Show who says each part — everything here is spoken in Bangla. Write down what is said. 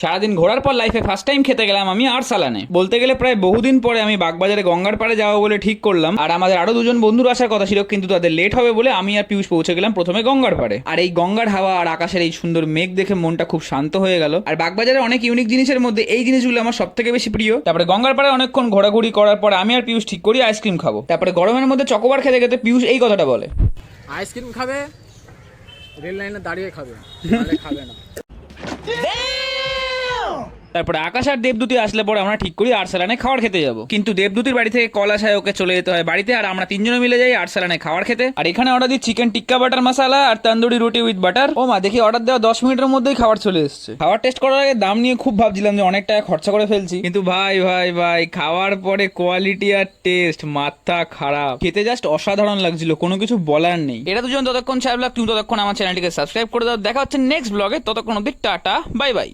Speaker 1: সারাদিন ঘোরার পর লাইফে ফার্স্ট টাইম খেতে গেলাম আমি আরসালানে। বলতে গেলে প্রায় বহুদিন পরে আমি বাগবাজারে গঙ্গার পাড়ে যাবো বলে ঠিক করলাম। আর আমাদের আরো দুজন বন্ধুর আসার কথা ছিল, কিন্তু তাদের লেট হবে বলে আমি আর পিয়ুষ পৌঁছে গেলাম প্রথমে গঙ্গার পাড়ে। আর এই গঙ্গার হাওয়া আর আকাশের এই সুন্দর মেঘ দেখে মনটা খুব শান্ত হয়ে গেল। আর বাগবাজারে অনেক ইউনিক জিনিসের মধ্যে এই জিনিসগুলো আমার সব থেকে বেশি প্রিয়। তারপরে গঙ্গার পাড়ে অনেকক্ষণ ঘোরাঘুরি করার পর আমি আর পিয়ুষ ঠিক করি আইসক্রিম খাবো। তারপরে গরমের মধ্যে চকোবার খেতে খেতে পিয়ুষ এই কথাটা বলে,
Speaker 2: আইসক্রিম খাবে, রেল লাইনে দাঁড়িয়ে খাবে, নাহলে খাবে না।
Speaker 1: তারপরে আকাশ আর দেবদূতি আসলে পরে আমরা ঠিক করি আরসালানে খাবার খেতে যাব। কিন্তু দেবদূতির বাড়ি থেকে কল আসায় ওকে চলে যেতে হয় বাড়িতে, আর আমরা তিনজনে মিলে যাই আরসালানে খাবার খেতে। আর এখানে অর্ডার দিই চিকেন টিক্কা বাটার মশলা আর তন্দুরি রুটি উইথ বাটার। ও মা, দেখি অর্ডার দেওয়া 10 মিনিটের মধ্যেই খাবার চলে এসেছে। খাবার টেস্ট করার আগে দাম নিয়ে খুব ভাবছিলাম যে অনেক টাকা খরচা করে ফেলছি, কিন্তু ভাই ভাই ভাই খাওয়ার পরে কোয়ালিটি আর টেস্ট মাথা খারাপ। খেতে জাস্ট অসাধারণ লাগছিল, কোনো কিছু বলার নেই। এটা দুজন ততক্ষণ ছাড়লাম, তুমি ততক্ষণ আমার চ্যানেলটিকে সাবস্ক্রাইব করে দাও। দেখা হচ্ছে নেক্সট ব্লগে, ততক্ষণ অবধি টাটা বাই বাই।